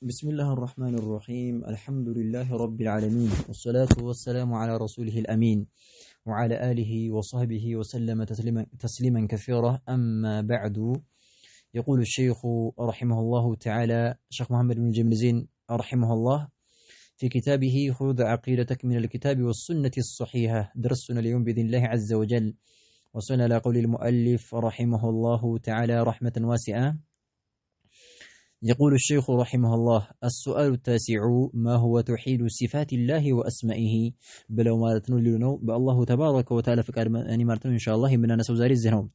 بسم الله الرحمن الرحيم الحمد لله رب العالمين والصلاة والسلام على رسوله الأمين وعلى آله وصحبه وسلم تسليما كثيرا أما بعد يقول الشيخ رحمه الله تعالى شيخ محمد بن جميل رحمه الله في كتابه خذ عقيدتك من الكتاب والسنة الصحيحة درسنا اليوم بإذن الله عز وجل وصلنا إلى قول المؤلف رحمه الله تعالى رحمة واسعة. يقول الشيخ رحمه الله السؤال التاسع ما هو توحيد صفات الله وأسمائه بلو مالتنو لينو بالله تبارك وتعالى فكر يعني مالتنو إن شاء الله من أنا سوزاري الزهنو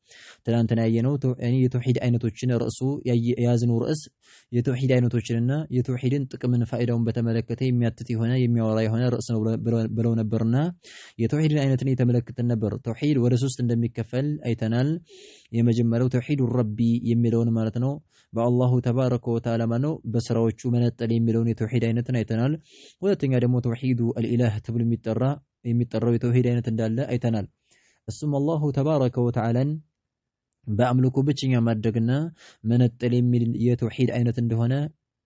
تلان تناينو يعني يتوحيد أين توجين رأسو يازنو رأس يتوحيد أين توجيننا يتوحيدن تكمن فائدهم بتملكته يمياتتي هنا يميوراي هنا رأسنا بلو نبرنا يتوحيد أين تني تملكت النبر توحيد ورسوس تندمي كفل أي تنال يمجمرو توحيد الرب يميلون مالتنو بالله تبارك وتعالى منو بسراوچو منطل يميلون توحيد اينتن ايتنال ሁለተኛ ደግሞ توحيد الاله تبل የሚጠራው የተውሂድ አይነት እንዳለ አይተናል እሱም الله تبارك وتعالى በአምልኮ ብቸኛ ማድረግና መነጠል የሚል የተውሂድ አይነት እንደሆነ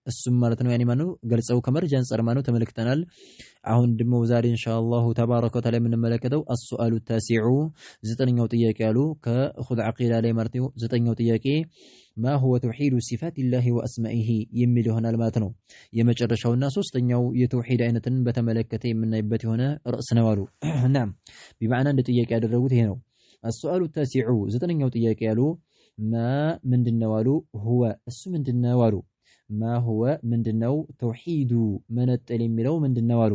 እሱም ማለት ነው ያኒ ማነው ገልጸው ከመርጃ አንፃር ማነው ተመልክተናል አሁን ደግሞ ዛሬ ኢንሻአላሁ ተባረከ ወተዓላ የምንመለከተው السؤال التاسع ዘጠነኛው ጥያቄ ያሉ ከኹድ ዐቂዳ ላይ ማለት ነው ዘጠነኛው ጥያቄ ما هو توحيد صفات الله واسمائه የሚል ይሆናል ማለት ነው የመጨረሻውና ሶስተኛው የተውሂድ አይነትን በተመለከተ የምናይበት የሆነ ርዕስ ነው አሉ نعم بمعنى እንደ ጥያቄ ያደረጉት ይሄ ነው السؤال التاسع ዘጠነኛው ጥያቄ ያሉ ما ምንድነው አሉ هو እሱ ምንድነው አሉ ما هو ምንድነው توحيد መነጠል የሚለው ምንድነው አሉ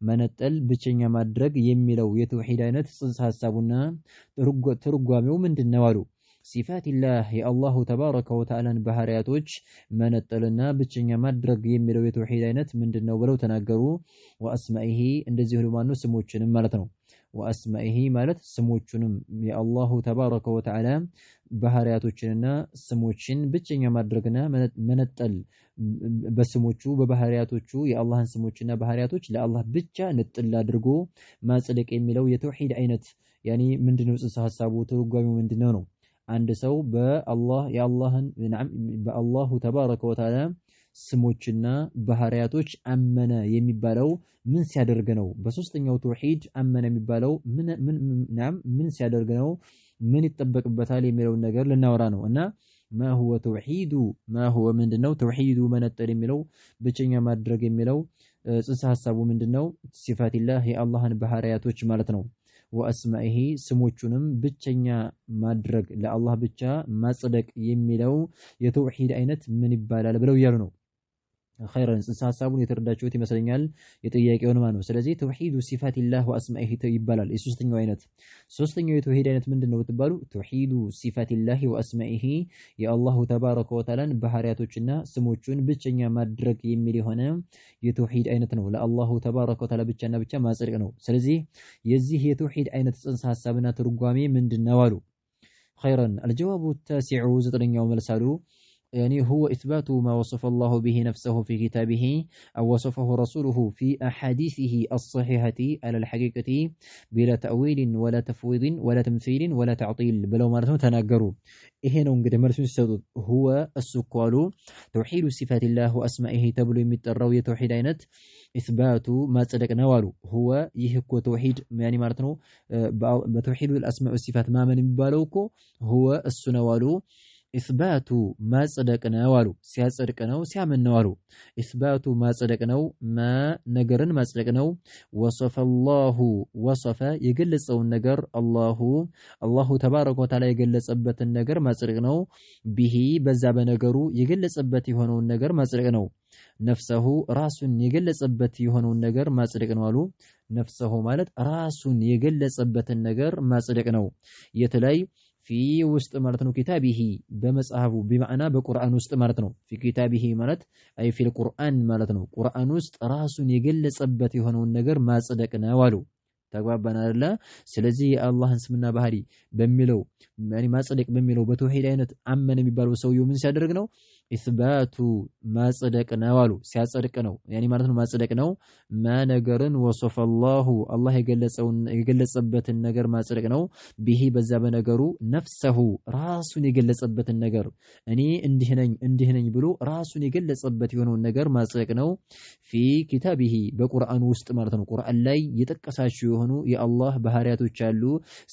መነጠል ብቸኛ ማድረግ የሚለው የተውሂድ አይነት ጽንሰ ሐሳቡና ትርጓሜው ምንድነው አሉ صفات الله يا الله تبارك وتعالى بحرياتوች መነጠልና ብቸኛ ማድረግ የሚለው የተውሂድ አይነት ምንድነው ብለው ተናገሩ واسمائه እንደዚህ ሁሉ ማነው ስሞችንም ማለት ነው واسمائه ማለት ስሞቹንም የአላሁ ተባረከ ወተዓላ ባህሪያቶችንና ስሞችን ብቸኛ ማድረግና መነጠል በስሞቹ በባህሪያቶቹ የአላህን ስሞችና ባህሪያቶች ለአላህ ብቻ ንጥል አድርጎ ማጽደቅ የሚለው የተውሂድ አይነት ያኒ ምንድነው ጽንሰ ሐሳቡ ትርጓሜው ምንድነው ነው አንድ ሰው በአላሁ ተባረከ ወተዓላ ስሞችና ባህሪያቶች አመነ የሚባለው ምን ሲያደርግ ነው በሶስተኛው ተውሂድ አመነ የሚባለው ምን ሲያደርግ ነው ምን ይተበቅበታል የሚለው ነገር ልናወራ ነው እና ما هو توحيد ما هو ምንድነው توحيد መነጠል የሚለው ብቸኛ ማድረግ የሚለው ጽንሰ ሐሳቡ ምንድነው صفات الله የአላህን ባህሪያቶች ማለት ነው واسمائه ስሞቹንም ብቸኛ ማድረግ ለአላህ ብቻ ማጽደቅ የሚለው የተውሂድ አይነት ምን ይባላል ብለው ይያሉ ነው خيرا ጽንሰ ሐሳቡን የተረዳችሁት ይመስለኛል የጥያቄውን ማለት ነው ስለዚህ توحيد صفات الله واسمائه ይባላል የሶስተኛው አይነት ሶስተኛው የተውሂድ አይነት ምንድነው ብትባሉ توحيد صفات الله واسمائه የአላሁ ተባረከ ወተዓላን ባህሪያቶችና ስሞቹን ብቸኛ ማድረግ የሚል የሆነ የተውሂድ አይነት ነው ለአላሁ ተባረከ ወተዓላ ብቻና ብቻ ማጽደቅ ነው ስለዚህ የዚህ የተውሂድ አይነት ጽንሰ ሐሳብና ትርጓሜ ምንድነው አሉ خيرا الجواب التاسع ዘጠነኛው መልሳሉ يعني هو إثبات ما وصف الله به نفسه في كتابه أو وصفه رسوله في أحاديثه الصحيحة على الحقيقة بلا تأويل ولا تفويض ولا تمثيل ولا تعطيل بلو مرسون تناقروا إهنا نقدر مرسون السودود هو السقوال توحيد صفات الله وأسمائه تبلو متروية توحيد عينت إثبات ما تصدق نوالو هو يهكو توحيد يعني مرتنو بتوحيد الأسماء والصفات ما من بالوكو هو السنوالو إثبات ما صدقنا والو سيصدقنا وسيامن والو إثبات ما صدقنا ما نجرن ما صدقنا وصف الله وصف يجلصው ነገር الله تبارك وتعالى የገለጸበት ነገር ማጽደቅነው به በዛ በነገሩ የገለጸበት የሆነው ነገር ማጽደቅነው ነፍሰሁ ራሱን የገለጸበት የሆነው ነገር ማጽደቅነው አሉ ነፍሰሁ ማለት ራሱን የገለጸበትን ነገር ማጽደቅነው የተለይ في وسط مرتنو كتابه بمصحفه بمعنى بقرآن وسط مرتنو في كتابه مالت أي في القرآن مالتنو قرآن وسط راسون يجلصበት የሆነውን ነገር ማጽደቅና ዋሉ ተግባባና አይደለ ስለዚህ አላህን ስምና ባህሪ በሚለው ማጽደቅ በሚለው በተውሂድ አይነት አመነ የሚባለው ሰውየው ምን ሲያደርግ ነው ኢስባቱ ማጽደቅ ነው አሉ ሲያጸድቅ ነው ያኒ ማለት ነው ማጽደቅ ነው ማነገርን ወሰፈ አላህ የገለጸበትን ነገር ማጽደቅ ነው ቢሂ በዛ በነገሩ ነፍሰሁ ራሱን የገለጸበትን ነገር እኔ እንዲህ ነኝ ብሎ ራሱን የገለጸበት የሆነውን ነገር ማጽደቅ ነው ፊ ኪታቢሂ በቁርአኑ ውስጥ ማለት ነው ቁርአን ላይ የጠቀሳቸው የሆኑ የአላህ ባህሪያቶች አሉ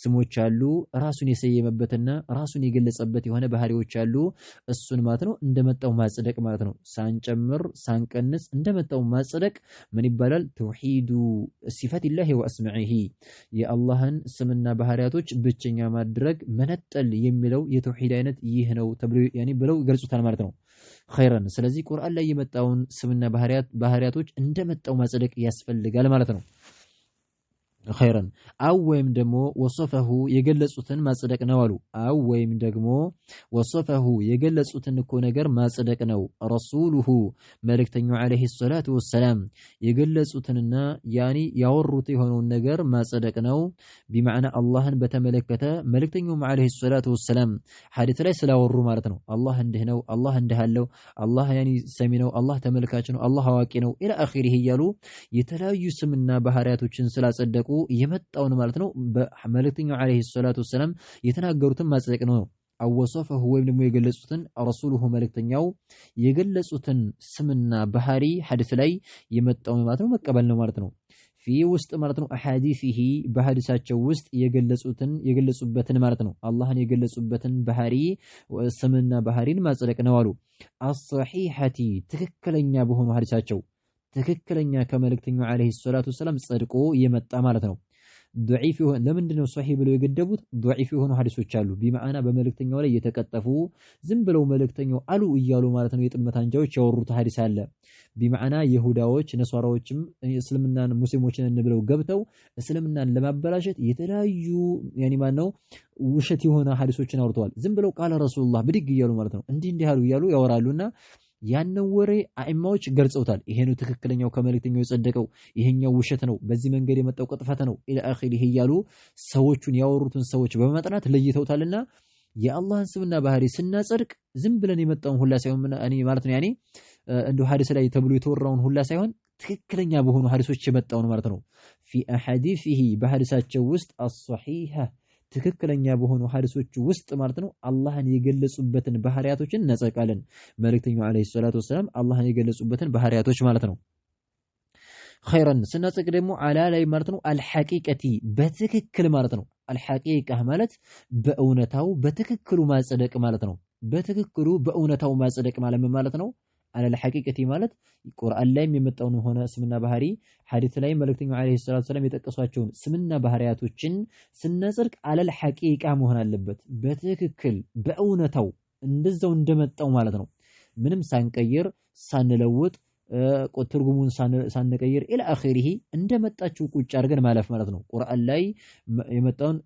ስሞች አሉ ራሱን የሰየመበትና ራሱን የገለጸበት የሆነ ባህሪዎች አሉ እሱን ማለት ነው እንደመጣው ማጽደቅ ማለት ነው ሳንጨምር ሳንቀንስ እንደመጣው ማጽደቅ ምን ይባላል ተውሂዱ ሲፈቲላሂ ወአስማኢሂ የአላህን ስምና ባህሪያቶች ብቸኛ ማድረግ መነጠል የሚለው የተውሂድ አይነት ይህ ነው ተብሎ ያኒ ብለው ይገልጹታል ማለት ነው ኸይረን ስለዚህ ቁርአን ላይ የመጣውን ስምና ባህሪያቶች እንደመጣው ማጽደቅ ያስፈልጋል ማለት ነው خيرا أو ويم دمو وصفه يجلسوتن ما صدقنا ولو أو ويم دمو وصفه يجلسوتن كونجر ما صدقنا رسوله ملكتنيو عليه الصلاة والسلام يجلسوتننا يعني يورطي هون النجر ما صدقنا بمعنى الله بتملكته ملكتنيو عليه الصلاة والسلام حديث ليس لا ورو مالتنا الله اندهنو الله اندهلو الله يعني سمينو الله تملكاتنو الله واكينو إلى آخره يالو يتلاقي يسمنا بهاراتوچن سلا صدق የመጣውን ማለት ነው በመልእክተኛው አለይሂ ሰላቱ ወሰለም የተናገሩትን ማጽደቅ ነው አወሰፈሁ ወይም ደግሞ የገለጹትን ረሱሉሁ መልእክተኛው የገለጹትን ስምና ባህሪ ሐዲስ ላይ የመጣውን ማለት ነው መቀበል ነው ማለት ነው في ውስጥ ማለት ነው አሐዲሲሂ በሐዲሳቸው ውስጥ የገለጹበትን ማለት ነው አላህን የገለጹበትን ባህሪ ስምና ባህሪን ማጽደቅ ነው አሉ አስሂሐቲ ትክክለኛ በሆኑ ሐዲሳቸው ትክክለኛ ከመልእክተኛው አለይሂ ሰላቱ ወሰለም ጸድቆ የመጣ ማለት ነው ضعيف ለምንድነው ሷሂህ ብለው የገደቡት ضعيف የሆኑ ሐዲሶች አሉ ቢማዕና በመልእክተኛው ላይ የተቀጠፉ ዝም ብለው መልእክተኛው አሉ እያሉ ማለት ነው የጥመት አንጃዎች ያወሩት ሐዲስ አለ ቢማዕና ይሁዳዎች ነሷራዎችም እስልምናን ሙስሊሞችን እንብለው ገብተው እስልምናን ለማበላሸት የተለያዩ ያኒ ማን ነው ውሸት የሆነ ሐዲሶችን አውርተዋል ዝም ብለው ቃለ ረሱላህ ብድግ እያሉ ማለት ነው እንዲህ ያሉ እያሉ ያወራሉና ያንን ወሬ አኢማዎች ገልጸውታል ይሄ ነው ትክክለኛው ከመልእክተኛው የጸደቀው ይሄኛው ውሸት ነው በዚህ መንገድ የመጣው ቅጥፈት ነው ኢላ አኺሪህ እያሉ ሰዎቹን ያወሩትን ሰዎች በመጥናት ለይተውታልና የአላህን ስምና ባህሪ ስናጸድቅ ዝም ብለን የመጣውን ሁላ ሳይሆን እኔ ማለት ነው ያኔ እንደው ሐዲስ ላይ ተብሎ የተወራውን ሁላ ሳይሆን ትክክለኛ በሆኑ ሐዲሶች የመጣውን ማለት ነው ፊ አሐዲሲሂ በሐዲሳቸው ውስጥ አስሂሃ ትክክለኛ በሆኑ ሐዲሶች ውስጥ ማለት ነው አላህን የገለጹበትን ባህሪያቶችን እናጸድቃለን መልእክተኛው አለይሂ ሰላቱ ወሰለም አላህን የገለጹበትን ባህሪያቶች ማለት ነው ኸይረን ስናጸድቅ ደግሞ አላ ላይ ማለት ነው አልሐቂቀቲ በትክክል ማለት ነው አልሐቂቃ ማለት በእውነታው በትክክሉ ማጸደቅ ማለት ነው በትክክሉ በእውነታው ማጸደቅ ማለት ነው على الحقيقة مالت القرآن لا يمتون هنا سمنا بحري حديث لا يملكتين عليه الصلاة والسلام يتقصواتون سمنا بحرياتوچن سنصرك على الحقيقة مهنا اللبت بتككل بأونتو እንደዛው እንደመጣው ማለት ነው ምንም ሳንቀይር ሳንለውጥ ትርጉሙን ሳንቀይር ኢላ አኺሪሂ እንደመጣችው ቁጭ አድርገን ማለፍ ማለት ነው ቁርአን ላይ የመጣውን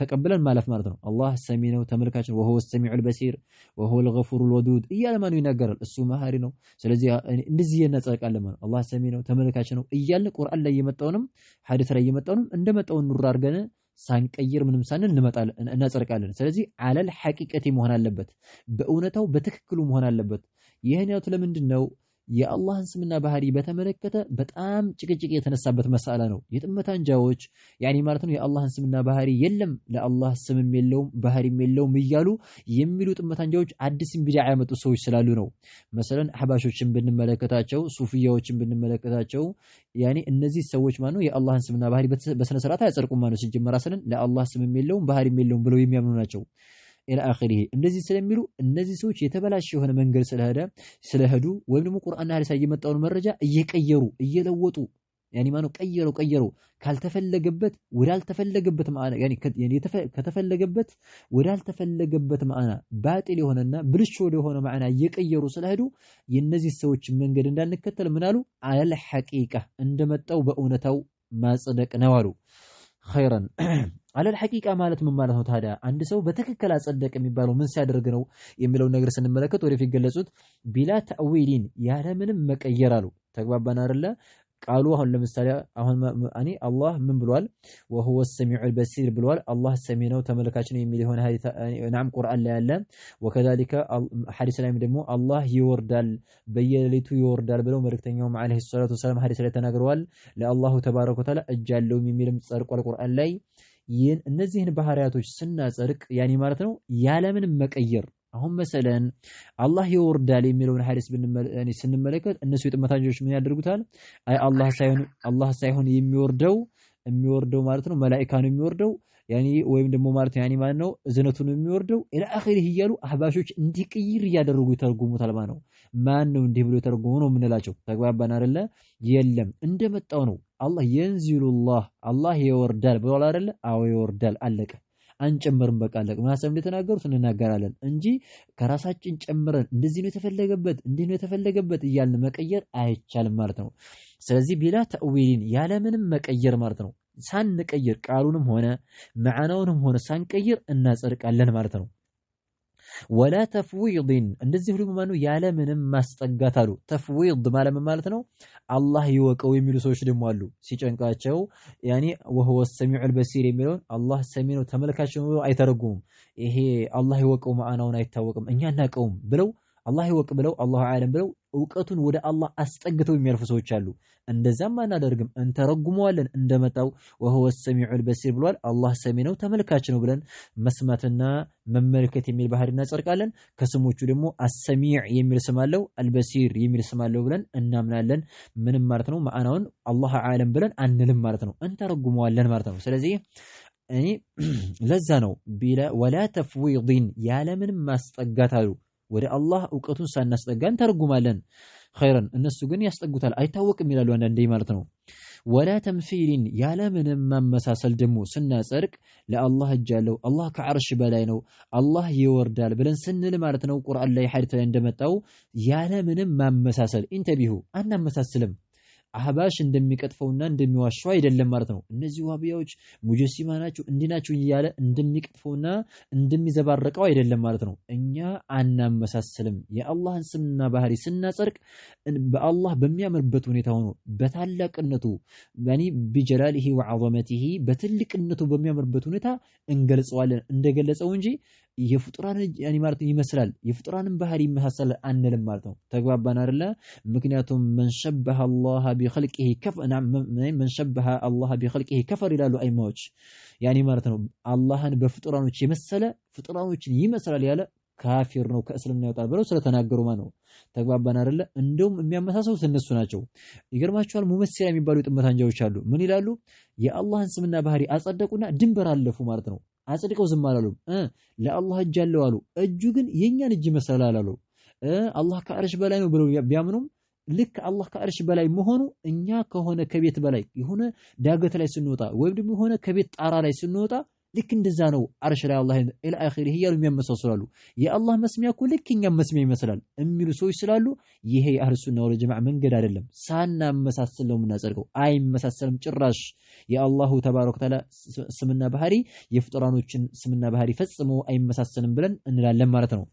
ተቀበለን ማለፍ ማለት ነው አላህ ሰሚ ነው ተመልካች ነው ወሁወ ሰሚዑል በሲር ወሁወ الغفور الودود እያለ ማን ይናገራል እሱ መሐሪ ነው ስለዚህ እንደዚህ የነጸቃለን ማለት አላህ ሰሚ ነው ተመልካች ነው እያለ ቁርአን ላይ የመጣውንም ሐዲስ ላይ የመጣውንም እንደመጣው ኑር አድርገን ሳንቀይር ምንም ሳንል እንመጣለን እናጸድቃለን ስለዚህ አለል ሐቂቀቲ መሆን አለበት በእውነታው በትክክሉ መሆን አለበት ይሄን ያው ለምንድነው የአላህን ስምና ባህሪ በተመለከተ በጣም ጭቅጭቅ የተነሳበት መስአላ ነው የጥመት አንጃዎች ያኒ ማለት ነው የአላህን ስምና ባህሪ የለም ለአላህ ስምም የለውም ባህሪም የለውም እያሉ የሚሉ ጥመት አንጃዎች አዲስም ቢድዓ ያመጡ ሰዎች ስላሉ ነው መሰለን አህባሾችን ብንመለከታቸው ሱፊያዎችን ብንመለከታቸው ያኒ እነዚህ ሰዎች ማለት ነው የአላህን ስምና ባህሪ በስነ ስርዓት አያጸድቁም ማለት ሲጀመር አሰለን ለአላህ ስምም የለውም ባህሪም የለውም ብለው የሚያምኑ ናቸው إلى آخره እንደዚህ ስለሚሉ እነዚህ ሰዎች የተበላሸ የሆነ መንገድ ስለሄዱ ወይም ደግሞ ቁርአንና ሐዲስ የመጣውን መረጃ እየቀየሩ እየለወጡ ያኒ ማኑ ቀየሩ ካልተፈለገበት ወዳልተፈለገበት ማዕና ያኒ ከተፈለገበት ወዳልተፈለገበት ማዕና ባጢል የሆነና ብልሹ ወደሆነ ማዕና እየቀየሩ ስለሄዱ የነዚህ ሰዎች መንገድ እንዳንከተል ምናሉ አለ ሐቂቃ እንደመጣው በእውነታው ማጽደቅ ነው አሉ خيرا على الحقيقة مالت من مالته هذا عند سو بتككل أصدق የሚባለው ምን ሲያደርግ ነው የሚለው ነገር ስንመለከት ወደፊት ገለጹት ቢላ ተአዊሊን ያለ ምንም መቀየር አሉ ተግባባን አይደለ ቃሉ አሁን ለምሳሌ አሁን እኔ አላህ ምን ብሏል? ወሁወ ሰሚዑል በሲር ብሏል። አላህ ሰሚ ነው ተመልካች ነው የሚል የሆነ ሐዲስ ናም ቁርአን ላይ አለ። ወከዛሊከ ሐዲስ ላይም ደግሞ አላህ ይወርዳል በየሌሊቱ ይወርዳል ብለው መልእክተኛውም አለይሂ ሰላቱ ወሰላም ሐዲስ ላይ ተናግረዋል። ለአላሁ ተባረከ ወተዓላ እጅ አለው የሚልም ጸድቋል ቁርአን ላይ። ይህን እነዚህን ባህሪያቶች ስናጸድቅ ያኔ ማለት ነው ያለምንም መቀየር አሁን መሰለን አላህ ይወርዳል የሚለውን ሐዲስ ስንመለከት እነሱ የጥመታጆች ምን ያደርጉታል? አይ አላህ ሳይሆን የሚወርደው ማለት ነው መላኢካ ነው የሚወርደው ያኒ ወይም ደግሞ ማለት ያኒ ማለት ነው እዝነቱ ነው የሚወርደው ኢላ አኺሪህ እያሉ አህባሾች እንዲቀይር እያደረጉ ይተረጉሙታል ማለት ነው። ማን ነው እንዲህ ብሎ የተረጎመው ነው የምንላቸው? ተግባባን አይደለ? የለም እንደመጣው ነው። አላህ የንዚሉላህ አላህ ይወርዳል ብሏል አይደለ? አዎ ይወርዳል አለቀ። አንጨምርም በቃ አለቀ። ማሰብ እንደተናገሩት እንናገራለን እንጂ ከራሳችን ጨምረን እንደዚህ ነው የተፈለገበት እንዲህ ነው የተፈለገበት እያልን መቀየር አይቻልም ማለት ነው። ስለዚህ ቢላ ተእዊልን ያለምንም መቀየር ማለት ነው ሳንቀይር ቃሉንም ሆነ መዓናውንም ሆነ ሳንቀይር እናጸድቃለን ማለት ነው። ወላ ተፍዊድን እንደዚህ ሁሉ ማነው ያለምንም ማስጠጋት አሉ። ተፍዊድ ማለት ነው አላህ ይወቀው የሚሉ ሰዎች ደግሞ አሉ። ሲጨንቃቸው ያኒ ወሁወ ሰሚዑል በሲር የሚለውን አላህ ሰሚ ነው ተመልካች ነው አይተረጉሙም። ይሄ አላህ ይወቀው መዓናውን አይታወቅም እኛ እናቀውም ብለው አላህ ይወቅ ብለው አላሁ አለም ብለው እውቀቱን ወደ አላህ አስጠግተው የሚያልፉ ሰዎች አሉ። እንደዛም አናደርግም እንተረጉመዋለን እንደመጣው ወሁወ ሰሚዑል በሲር ብሏል አላህ ሰሚ ነው ተመልካች ነው ብለን መስማትና መመልከት የሚል ባህሪ እናጸድቃለን። ከስሞቹ ደግሞ አሰሚዕ የሚል ስም አለው አልበሲር የሚል ስም አለው ብለን እናምናለን። ምንም ማለት ነው መዓናውን አላሁ አለም ብለን አንልም ማለት ነው እንተረጉመዋለን ማለት ነው። ስለዚህ እኔ ለዛ ነው ወላ ተፍዊድን ያለምንም ማስጠጋት አሉ። ወደ አላህ እውቀቱን ሳናስጠጋን ተርጉማለን ኸይረን እነሱ ግን ያስጠጉታል አይታወቅም ይላሉ አንዳንዴ ማለት ነው። ወላ ተምሲልን ያለምንም ማመሳሰል ደግሞ ስናጸድቅ ለአላህ እጅ አለው አላህ ከዓርሽ በላይ ነው አላህ ይወርዳል ብለን ስንል ማለት ነው ቁርአን ላይ ሐዲስ ላይ እንደመጣው ያለምንም ማመሳሰል ኢንተቢሁ አናመሳስልም። አህባሽ እንደሚቀጥፈውና እንደሚዋሸው አይደለም ማለት ነው። እነዚህ ዋህቢያዎች ሙጀሲማ ናቸው እንዲህ ናቸው እያለ እንደሚቀጥፈውና እንደሚዘባረቀው አይደለም ማለት ነው። እኛ አናመሳስልም። የአላህን ስምና ባህሪ ስናጸድቅ በአላህ በሚያምርበት ሁኔታ ሆኖ በታላቅነቱ ያኒ ቢጀላሊሂ ወዐዘመቲሂ በትልቅነቱ በሚያምርበት ሁኔታ እንገልጸዋለን እንደገለጸው እንጂ የፍጡራን ያኒ ማለት ይመስላል የፍጡራንን ባህሪ ይመሳሰላል አንልም ማለት ነው። ተግባባን አይደለ? ምክንያቱም መን ሸበሀ አላህ ቢኸልቂሂ ከፈር ይላሉ አይማዎች። ያኒ ማለት ነው አላህን በፍጡራኖች የመሰለ ፍጡራኖችን ይመስላል ያለ ካፊር ነው ከእስልምና ይወጣል ብለው ስለተናገሩ ማለት ነው። ተግባባን አይደለ? እንደውም የሚያመሳሰሉት እነሱ ናቸው። ይገርማቸዋል። ሙመሲላ የሚባሉ የጥመት አንጃዎች አሉ። ምን ይላሉ? የአላህን ስምና ባህሪ አጸደቁና ድንበር አለፉ ማለት ነው። አጽድቀው ዝም አላሉም። ለአላህ እጅ አለው አሉ። እጁ ግን የኛን እጅ ይመስላል አሉ። አላህ ከአርሽ በላይ ነው ብለው ቢያምኑም ልክ አላህ ከአርሽ በላይ መሆኑ እኛ ከሆነ ከቤት በላይ የሆነ ዳገት ላይ ስንወጣ ወይም ደግሞ የሆነ ከቤት ጣራ ላይ ስንወጣ ልክ እንደዛ ነው አርሽ ላይ አላህ ኢላ አኺሪህ እያሉ የሚያመሳስላሉ። የአላህ መስሚያ እኮ ልክ እኛም መስሚያ ይመስላል የሚሉ ሰዎች ስላሉ ይሄ የአህሉ ሱና ወል ጀማዓ መንገድ አይደለም። ሳናመሳስል ነው የምናጸድቀው። አይመሳሰልም ጭራሽ። የአላሁ ተባረከ ወተዓላ ስምና ባህሪ የፍጡራኖችን ስምና ባህሪ ፈጽሞ አይመሳሰልም ብለን እንላለን ማለት ነው።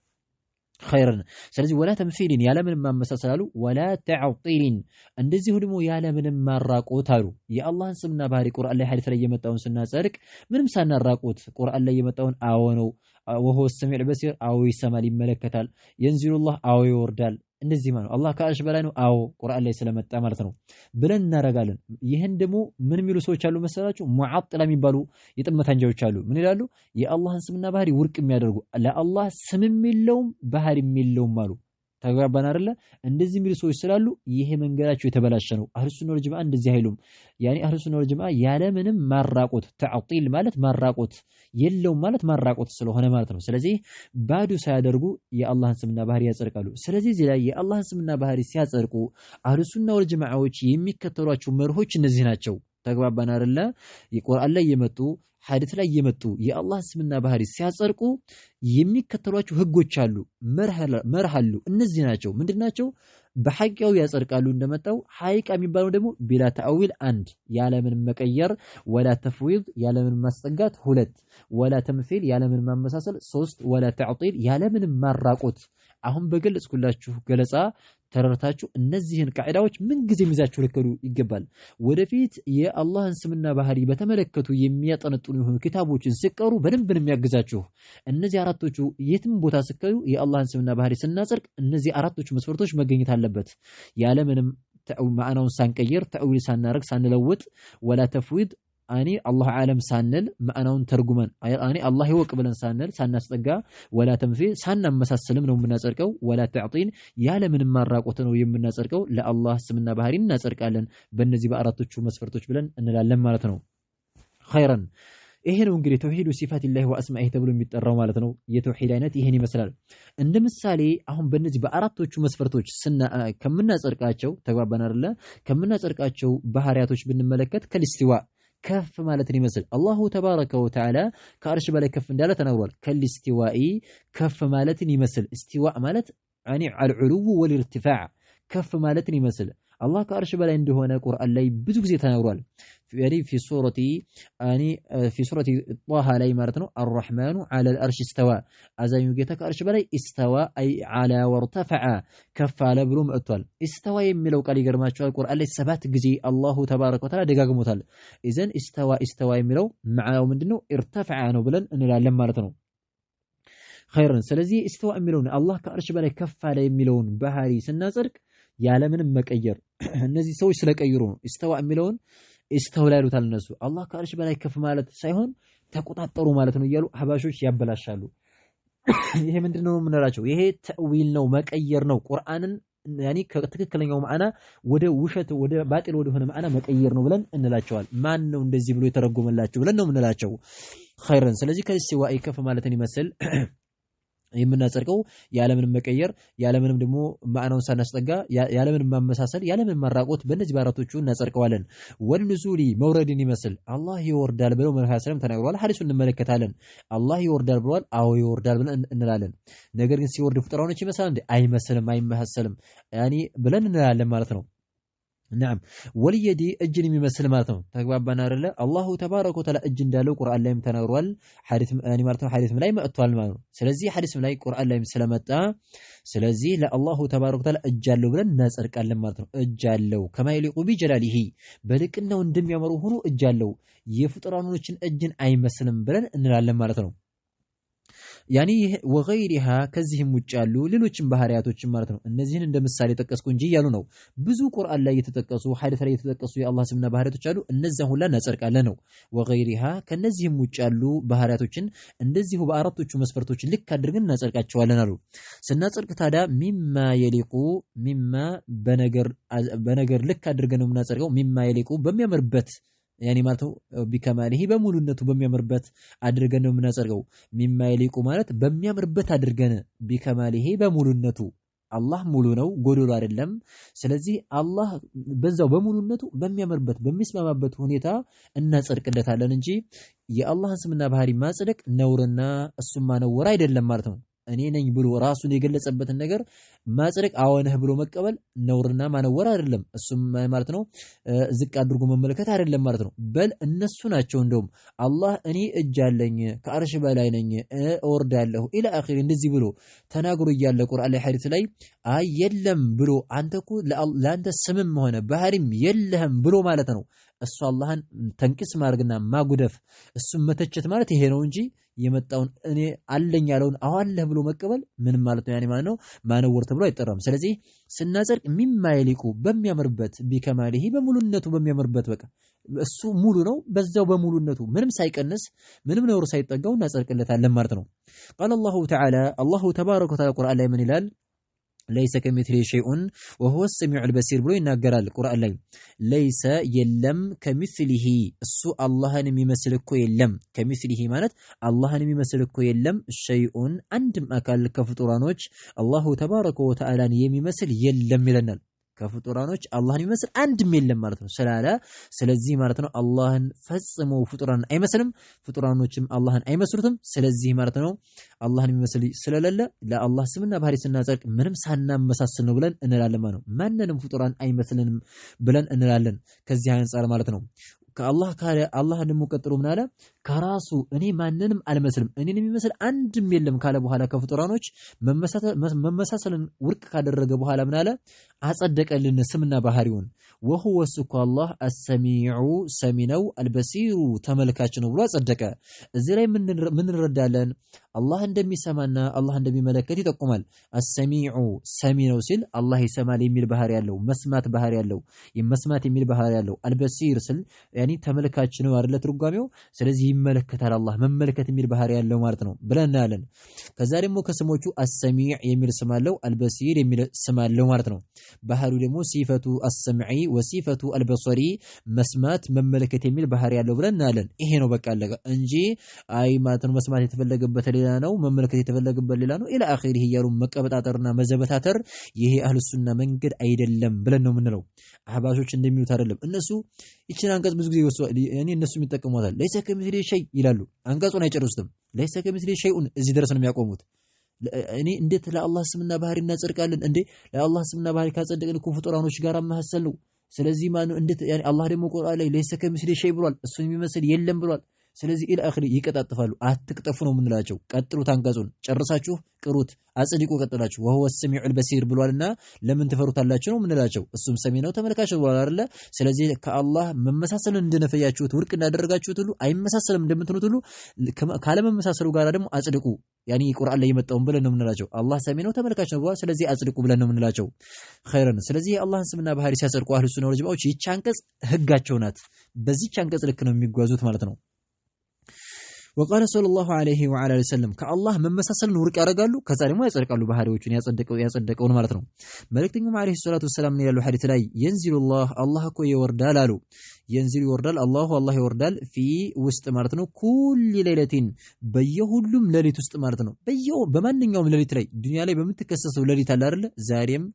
ኸይረን ስለዚህ ወላ ተምሲልን ያለምንም ማመሳሰል አሉ። ወላ ተዕጢልን እንደዚሁ ደግሞ ያለምንም ማራቆት አሉ። የአላህን ስምና ባህሪ ቁርአን ላይ ሐዲስ ላይ የመጣውን ስናጸድቅ ምንም ሳናራቆት ቁርአን ላይ የመጣውን አዎ ነው ወሁወ ሰሚዑል በሲር አዎ ይሰማል ይመለከታል። የንዚሉላህ አዎ ይወርዳል እንደዚህ ማለት ነው። አላህ ከአርሽ በላይ ነው አዎ ቁርአን ላይ ስለመጣ ማለት ነው ብለን እናረጋለን። ይህን ደግሞ ምን የሚሉ ሰዎች አሉ መሰላችሁ? ሙዓጥላ የሚባሉ የጥመት አንጃዎች አሉ። ምን ይላሉ? የአላህን ስምና ባህሪ ውድቅ የሚያደርጉ ለአላህ ስምም የለውም ባህሪም የለውም አሉ። ተግባባን አይደለ? እንደዚህ የሚሉ ሰዎች ስላሉ ይሄ መንገዳቸው የተበላሸ ነው። አህሉ ሱና ወል ጀማዓ እንደዚህ አይሉም። ያኒ አህሉ ሱና ወል ጀማዓ ያለምንም ማራቆት ተዕጢል ማለት ማራቆት የለውም ማለት ማራቆት ስለሆነ ማለት ነው። ስለዚህ ባዶ ሳያደርጉ የአላህን ስምና ባህሪ ያጸድቃሉ። ስለዚህ እዚህ ላይ የአላህን ስምና ባህሪ ሲያጸድቁ አህሉ ሱና ወል ጀማዓዎች የሚከተሏቸው መርሆች እነዚህ ናቸው። ተግባባን አይደለ? የቁርአን ላይ የመጡ ሐዲስ ላይ የመጡ የአላህ ስምና ባህሪ ሲያጸድቁ የሚከተሏቸው ህጎች አሉ፣ መርህ አሉ። እነዚህ ናቸው። ምንድናቸው? በሐቂያው ያጸድቃሉ እንደመጣው። ሐቂቃ የሚባለው ደግሞ ቢላ ተአዊል አንድ ያለምን መቀየር፣ ወላ ተፍዊድ ያለምን ማስጠጋት ሁለት፣ ወላ ተምሲል ያለምን ማመሳሰል ሶስት፣ ወላ ተዕጢል ያለምን ማራቆት። አሁን በገለጽኩላችሁ ገለጻ ተረርታችሁ እነዚህን ቃዒዳዎች ምን ጊዜ ይዛችሁ ልከዱ ይገባል። ወደፊት የአላህን ስምና ባህሪ በተመለከቱ የሚያጠነጥኑ የሆኑ ኪታቦችን ሲቀሩ በደንብ ነው የሚያግዛችሁ። እነዚህ አራቶቹ የትም ቦታ ሲከዱ የአላህን ስምና ባህሪ ስናጸድቅ እነዚህ አራቶቹ መስፈርቶች መገኘት አለበት። ያለምንም ማዕናውን ሳንቀይር ተእዊል ሳናረግ ሳንለውጥ ወላ ተፍዊድ አኒ አላህ ዓለም ሳንል ማዕናውን ተርጉመን አኒ አላህ ይወቅ ብለን ሳንል ሳናስጠጋ ወላ ተምሲል ሳናመሳሰልም ነው የምናጸድቀው። ወላ ተዕጢን ያለምንም ማራቆት ነው የምናጸድቀው። ለአላህ ስምና ባህሪ እናጸድቃለን በእነዚህ በአራቶቹ መስፈርቶች ብለን እንላለን ማለት ነው። ኸይረን ይሄ ነው እንግዲህ ተውሂዱ ሲፋቲላሂ ወአስማኢሂ ተብሎ የሚጠራው ማለት ነው። የተውሂድ አይነት ይሄን ይመስላል። እንደ ምሳሌ አሁን በእነዚህ በአራቶቹ መስፈርቶች ከምናጸድቃቸው ተግባባን አይደለ? ከምናጸድቃቸው ባህሪያቶች ብንመለከት ከልስቲዋ ከፍ ማለትን ይመስል አላሁ ተባረከ ወተዓላ ከአርሽ በላይ ከፍ እንዳለ ተናግሯል። ከልስቲዋኢ ከፍ ማለትን ይመስል እስቲዋ ማለት ያኒ አልዑሉው ወልኢርቲፋዕ ከፍ ማለትን ይመስል አላህ ከአርሽ በላይ እንደሆነ ቁርአን ላይ ብዙ ጊዜ ተናግሯል። في سورة طه ላይ ማለት ነው الرحمن على الأرش استوى አዛኙ ጌታ ከአርሽ በላይ استوى أي على وارتفع ከፍ አለ ብሎ መጥቷል። استوى የሚለው ቃል ይገርማቸዋል ቁርአን ላይ 7 ጊዜ አላሁ ተባረከ ወተዓላ ደጋግሞታል። ኢዘን استوى የሚለው ማዕናው ምንድነው? ارتفع ነው ብለን እንላለን ማለት ነው። ኸይረን ስለዚህ استوى የሚለውን አላህ ከአርሽ በላይ ከፍ አለ የሚለውን ባህሪ ስናጸድቅ ያለምንም መቀየር እነዚህ ሰዎች ስለቀየሩ ነው استوى የሚለውን ይስተውላሉታል። እነሱ አላህ ከአርሽ በላይ ከፍ ማለት ሳይሆን ተቆጣጠሩ ማለት ነው እያሉ ሀባሾች ያበላሻሉ። ይሄ ምንድነው የምንላቸው? ይሄ ተእዊል ነው መቀየር ነው። ቁርአንን ያኒ ከትክክለኛው ማዕና ወደ ውሸት ወደ ባጢል ወደ ሆነ ማዕና መቀየር ነው ብለን እንላቸዋል። ማን ነው እንደዚህ ብሎ የተረጎመላቸው ብለን ነው የምንላቸው። ኸይረን ስለዚህ ከሲዋኢ ከፍ ማለትን ይመስል የምናጸድቀው ያለምንም መቀየር ያለምንም ደግሞ ማዕናውን ሳናስጠጋ ያለምንም ማመሳሰል ያለምንም ማራቆት በእነዚህ በአራቶቹ እናጸድቀዋለን። ወልኑዙሊ መውረድን ይመስል አላህ ይወርዳል ብለው መሐመድ ሰለላሁ ተናግረዋል። ሐዲሱን እንመለከታለን። አላህ ይወርዳል ብለዋል። አዎ ይወርዳል ብለን እንላለን። ነገር ግን ሲወርድ ፍጥራኖች ይመስላል እንዴ? አይመስልም፣ አይመሳሰልም ያኒ ብለን እንላለን ማለት ነው። نعم ወልየዲ እጅን የሚመስል ማለት ነው። ተግባባን አይደለ? አላሁ ተባረከ ወተዓላ እጅ እንዳለው ቁርአን ላይም ተናግሯል። ሐዲስ ያኒ ማለት ነው ሐዲስም ላይ መጥቷል ማለት ነው። ስለዚህ ሐዲስም ላይ ቁርአን ላይም ስለመጣ ስለዚህ ለአላሁ ተባረከ ወተዓላ እጅ አለው ብለን እናጸድቃለን ማለት ነው። እጅ አለው ከማይሊቁ ቢጀላሊሂ በልቅናው እንደሚያመሩ ሆኖ እጅ አለው የፍጥራኖችን እጅን አይመስልም ብለን እንላለን ማለት ነው። ያኒ ወገይሪሃ ከዚህም ውጭ ያሉ ሌሎችም ባህሪያቶችም ማለት ነው። እነዚህን እንደ ምሳሌ ጠቀስኩ እንጂ እያሉ ነው። ብዙ ቁርአን ላይ የተጠቀሱ ሐዲስ ላይ የተጠቀሱ የአላህ ስምና ባህሪያቶች አሉ። እነዚያን ሁላ እናጸድቃለን ነው። ወገይሪሃ ከነዚህም ውጭ ያሉ ባህሪያቶችን እንደዚሁ በአራቶቹ መስፈርቶች ልክ አድርገን እናጸድቃቸዋለን አሉ። ስናጸድቅ ታዲያ ሚማ የሊቁ ሚማ በነገር ልክ አድርገን ነው የምናጸድቀው። ሚማ የሊቁ በሚያምርበት ያኒ ማለት ነው ቢከማሊሂ በሙሉነቱ በሚያምርበት አድርገን ነው የምናጸድቀው። ሚማ የሊቁ ማለት በሚያምርበት አድርገን ቢከማሊሂ በሙሉነቱ አላህ ሙሉ ነው፣ ጎዶሎ አይደለም። ስለዚህ አላህ በዛው በሙሉነቱ በሚያምርበት በሚስማማበት ሁኔታ እናጸድቅለታለን እንጂ የአላህን ስምና ባህሪ ማጽደቅ ነውርና እሱም ማነወር አይደለም ማለት ነው። እኔ ነኝ ብሎ ራሱን የገለጸበትን ነገር ማጽደቅ አወነህ ብሎ መቀበል ነውርና ማነወር አይደለም። እሱም ማለት ነው ዝቅ አድርጎ መመልከት አይደለም ማለት ነው። በል እነሱ ናቸው እንደውም አላህ እኔ እጅ አለኝ ከአርሽ በላይ ነኝ እወርዳለሁ ኢላ አኺሪ እንደዚህ ብሎ ተናግሮ እያለ ቁርአን ላይ ሐዲስ ላይ አይ የለም ብሎ አንተኩ ለአንተ ስምም ሆነ ባህሪም የለህም ብሎ ማለት ነው። እሱ አላህን ተንቂስ ማድረግና ማጉደፍ እሱም መተቸት ማለት ይሄ ነው እንጂ የመጣውን እኔ አለኝ ያለውን አዋለህ ብሎ መቀበል ምንም ማለት ነው ያኔ ማለት ነው ማነወር ተብሎ አይጠራም። ስለዚህ ስናጸድቅ ሚማ የሊቁ በሚያምርበት ቢከማሊሂ በሙሉነቱ በሚያምርበት በቃ እሱ ሙሉ ነው በዛው በሙሉነቱ ምንም ሳይቀንስ ምንም ነውር ሳይጠጋው እናጸድቅለታለን ማለት ነው። قال الله تعالى الله تبارك وتعالى ቁርአን ላይ ምን ይላል? ليس كمثله شيء وهو السميع البصير ብሎ ይናገራል ቁርአን ላይ። ليس የለም كمثله እሱ አላህን የሚመስል እኮ የለም። كمثله ማለት አላህን የሚመስል እኮ የለም። شيء አንድም አካል ከፍጡራኖች አላሁ ተባረከ ወተዓላን የሚመስል የለም ይለናል። ከፍጡራኖች አላህን የሚመስል አንድም የለም ማለት ነው ስላለ ስለዚህ ማለት ነው አላህን ፈጽሞ ፍጡራን አይመስልም፣ ፍጡራኖችም አላህን አይመስሉትም። ስለዚህ ማለት ነው አላህን የሚመስል ስለሌለ ለአላህ ስምና ባህሪ ስናጸድቅ ምንም ሳናመሳስል ነው ብለን እንላለን ማለት ነው። ማንንም ፍጡራን አይመስልንም ብለን እንላለን ከዚህ አንፃር ማለት ነው። ከአላህ ካለ አላህ ደግሞ ቀጥሎ ምን አለ? ከራሱ እኔ ማንንም አልመስልም እኔን የሚመስል አንድም የለም ካለ በኋላ ከፍጡራኖች መመሳሰልን ውርቅ ካደረገ በኋላ ምን አለ አጸደቀልን ስምና ባህሪውን ወሁወ እሱኮ አላህ አሰሚዑ ሰሚ ነው አልበሲሩ ተመልካች ነው ብሎ አጸደቀ እዚህ ላይ ምን እንረዳለን አላህ እንደሚሰማና አላህ እንደሚመለከት ይጠቁማል አሰሚዑ ሰሚ ነው ሲል አላህ ይሰማል የሚል ባህሪ ያለው መስማት ባህሪ ያለው መስማት የሚል ባህሪ ያለው አልበሲር ሲል ያኒ ተመልካች ነው አይደለ ትርጓሜው ስለዚህ ይመለከታል አላህ መመልከት የሚል ባህሪ ያለው ማለት ነው ብለናለን ከዛ ደግሞ ከስሞቹ አሰሚዕ የሚል ስም አለው አልበሲር የሚል ስም አለው ማለት ነው ባህሪው ደግሞ ሲፈቱ አሰምዒ ወሲፈቱ አልበሰሪ መስማት መመለከት የሚል ባህሪ ያለው ብለናለን ይሄ ነው በቃ አለቀ እንጂ አይ ማለት ነው መስማት የተፈለገበት ሌላ ነው መመለከት የተፈለገበት ሌላ ነው ኢላ አኺሪህ እያሉ መቀበጣጠርና መዘበታተር ይሄ አህሉ ሱና መንገድ አይደለም ብለን ነው የምንለው አህባሾች እንደሚሉት አይደለም እነሱ ይችን አንቀጽ ብዙ ጊዜ ያኔ እነሱ የሚጠቀሙታል ለይሰ ከሚስሊ ሸይ ይላሉ አንቀጹን አይጨርሱትም ለይሰ ከሚስሊ ሸይኡን እዚህ ድረስ ነው የሚያቆሙት እኔ እንዴት ለአላህ ስምና ባህሪ እናጸድቃለን እንዴ ለአላህ ስምና ባህሪ ካጸደቅን እኮ ፍጡራኖች ጋር ማሐሰል ነው ስለዚህ ማን እንዴት ያኔ አላህ ደግሞ ቁርአን ላይ ለይሰ ከሚስሊ ሸይ ብሏል እሱን የሚመስል የለም ብሏል ስለዚህ ኢላ አኺሪ ይቀጣጥፋሉ አትቅጠፉ ነው የምንላቸው ቀጥሉት አንቀጹን ጨርሳችሁ ቅሩት አጽድቁ ቀጥላችሁ ወሁወ السميع البصير ብሏልና ለምን ተፈሩታላችሁ ነው የምንላቸው እሱም ሰሚ ነው ተመልካች ነው አይደለ ስለዚህ ከአላህ መመሳሰልን እንደነፈያችሁት ውርቅ እንዳደረጋችሁት ሁሉ አይመሳሰልም እንደምትሉት ሁሉ ካለ መመሳሰሉ ጋር ደግሞ አጽድቁ ያኒ ቁርአን ላይ የመጣውን ብለን ነው የምንላቸው አላህ ሰሚ ነው ተመልካች ነው ብሏል ስለዚህ አጽድቁ ብለን ነው የምንላቸው ኸይረን ስለዚህ አላህን ስምና ባህሪ ሲያጸድቁ አህሉ ሱና ወል ጀማዓዎች ይህች አንቀጽ ህጋቸው ናት በዚህች አንቀጽ ልክ ነው የሚጓዙት ማለት ነው وقال صلى الله عليه وعلى اله وسلم كالله መመሳሰልን ውርቅ ያደርጋሉ ከዛ ደግሞ ያጸድቃሉ ባህሪዎቹን ያጸደቀውን ማለት ነው መልእክተኛው عليه الصلاه والسلام ነው ያለው ሐዲስ ላይ ينزل الله الله እኮ ይወርዳል አሉ ينزل ይወርዳል الله ይወርዳል في ውስጥ ማለት ነው ኩል ሌሊቲን በየሁሉም ሌሊት ውስጥ ማለት ነው በማንኛውም ሌሊት ላይ ዱንያ ላይ በምትከሰሰው ሌሊት አለ አይደል ዛሬም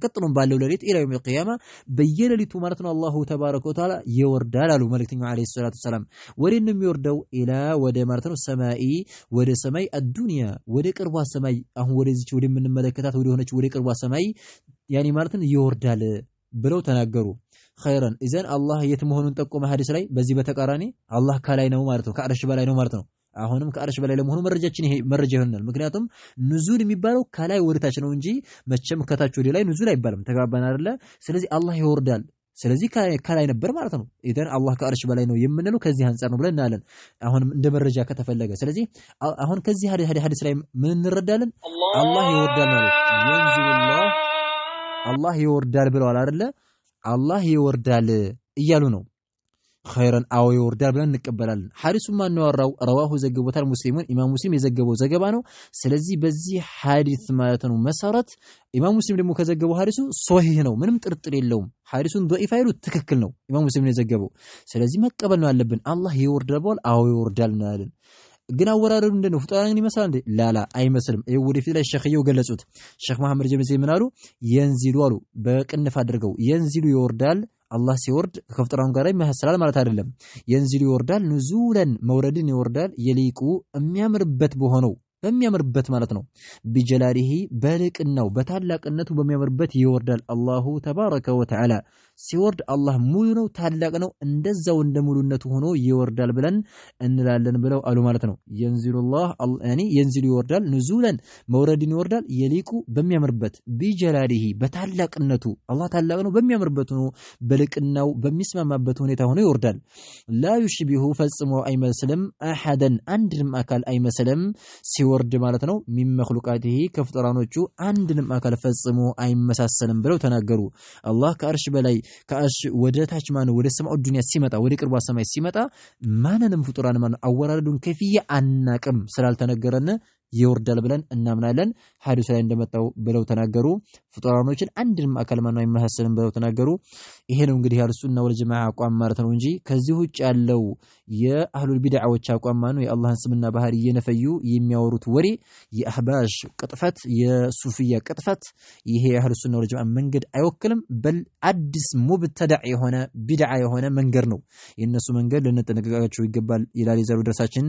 ቀጥሎም ባለው ሌሊት ኢላ የውም القيامه በየሌሊቱ ማለት ነው አላሁ ተባረከ ወተዓላ ይወርዳል አሉ መልእክተኛው عليه الصلاه والسلام ወደን የሚወርደው ኢላ ወደ ማለት ነው ሰማይ ወደ ሰማይ አዱንያ ወደ ቅርቧ ሰማይ አሁን ወደዚች ወደ ምንመለከታት ወደ ሆነች ወደ ቅርቧ ሰማይ ያኒ ማለት ነው ይወርዳል ብለው ተናገሩ ኸይረን ኢዘን አላህ የት መሆኑን ጠቆመ ሐዲስ ላይ በዚህ በተቃራኒ አላህ ከላይ ነው ማለት ነው ከአርሽ በላይ ነው ማለት ነው አሁንም ከአርሽ በላይ ለመሆኑ መረጃችን ይሄ መረጃ ይሆናል ምክንያቱም ኑዙል የሚባለው ከላይ ወደታች ነው እንጂ መቼም ከታች ወደ ላይ ኑዙል አይባልም ተጋባን አይደለ ስለዚህ አላህ ይወርዳል ስለዚህ ከላይ ነበር ማለት ነው ኢዘን አላህ ከአርሽ በላይ ነው የምንለው ከዚህ አንፃር ነው ብለን እናለን አሁንም እንደ መረጃ ከተፈለገ ስለዚህ አሁን ከዚህ ሐዲስ ላይ ምን እንረዳለን አላህ ይወርዳል ማለት ينزل አላህ ይወርዳል ብለዋል አይደለ አላህ ይወርዳል እያሉ ነው ኸይረን አው ይወርዳል ብለን እንቀበላለን ሐዲሱ ማን ነው ያወራው ረዋሁ ዘገቦታል ሙስሊሙን ኢማም ሙስሊም የዘገበው ዘገባ ነው ስለዚህ በዚህ ሐዲስ ማለት ነው መሰረት ኢማም ሙስሊም ደግሞ ከዘገበው ሐዲሱ ሶሂህ ነው ምንም ጥርጥር የለውም ሐዲሱን ضعيف አይሉ ትክክል ነው ኢማም ሙስሊም የዘገበው ስለዚህ መቀበል ነው ያለብን አላህ ይወርዳል ብሏል አው ይወርዳል እናለን ግን አወራረዱ እንደነው ፍጡራንን ይመስላል እንዴ ላላ አይመስልም ወደፊት ላይ ሸኽየው ገለጹት ሸኽ መሐመድ ጀምዚ ምን አሉ የንዚሉ አሉ በቅንፍ አድርገው የንዚሉ ይወርዳል አላህ ሲወርድ ከፍጡራን ጋር ይመሳሰላል ማለት አይደለም የንዚሉ ይወርዳል ኑዙለን መውረድን ይወርዳል የሊቁ የሚያምርበት በሆነው በሚያምርበት ማለት ነው ቢጀላሊሂ በልቅናው በታላቅነቱ በሚያምርበት ይወርዳል አላሁ ተባረከ ወተዓላ ሲወርድ አላህ ሙሉ ነው ታላቅ ነው እንደዛው እንደሙሉነቱ ሆኖ ይወርዳል ብለን እንላለን ብለው አሉ ማለት ነው የንዚሉላህ ያኒ የንዚሉ ይወርዳል ኑዙለን መውረድን ይወርዳል የሊቁ በሚያምርበት ቢጀላሊሂ በታላቅነቱ አላህ ታላቅ ነው በሚያምርበት ሆኖ በልቅናው በሚስማማበት ሁኔታ ሆኖ ይወርዳል ላ ይሽቢሁ ፈጽሞ አይመስልም አሐደን አንድንም አካል አይመስልም ሲወርድ ማለት ነው ሚን መኽሉቃቲሂ ከፍጡራኖቹ አንድንም አካል ፈጽሞ አይመሳሰልም ብለው ተናገሩ አላህ ከአርሽ በላይ ከአርሽ ወደ ታች ማነው ወደ ሰማው ዱንያ ሲመጣ ወደ ቅርቧ ሰማይ ሲመጣ ማንንም ፍጡራን ማነው አወራረዱን ከፍያ አናቅም ስላልተነገረን ይወርዳል ብለን እናምናለን ሐዲስ ላይ እንደመጣው ብለው ተናገሩ ፍጡራኖችን አንድንም አካል ማነው አይመሳሰልም ብለው ተናገሩ ይሄ ነው እንግዲህ አልሱና ወልጀማዓ አቋም ማለት ነው እንጂ ከዚህ ውጭ ያለው የአህሉል ቢድዓዎች አቋም ማነው የአላህን ስምና ባህሪ እየነፈዩ የሚያወሩት ወሬ የአህባሽ ቅጥፈት የሱፊያ ቅጥፈት ይሄ የአህሉሱና ወልጀማዓ መንገድ አይወክልም በል አዲስ ሙብተዳዕ የሆነ ቢድዓ የሆነ መንገድ ነው የነሱ መንገድ ልንጠነቀቃቸው ይገባል ይላል የዛሬው ድረሳችን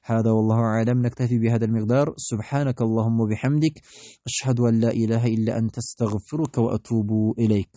هذا والله اعلم نكتفي بهذا المقدار سبحانك اللهم وبحمدك أشهد أن لا إله إلا أنت استغفرك وأتوب إليك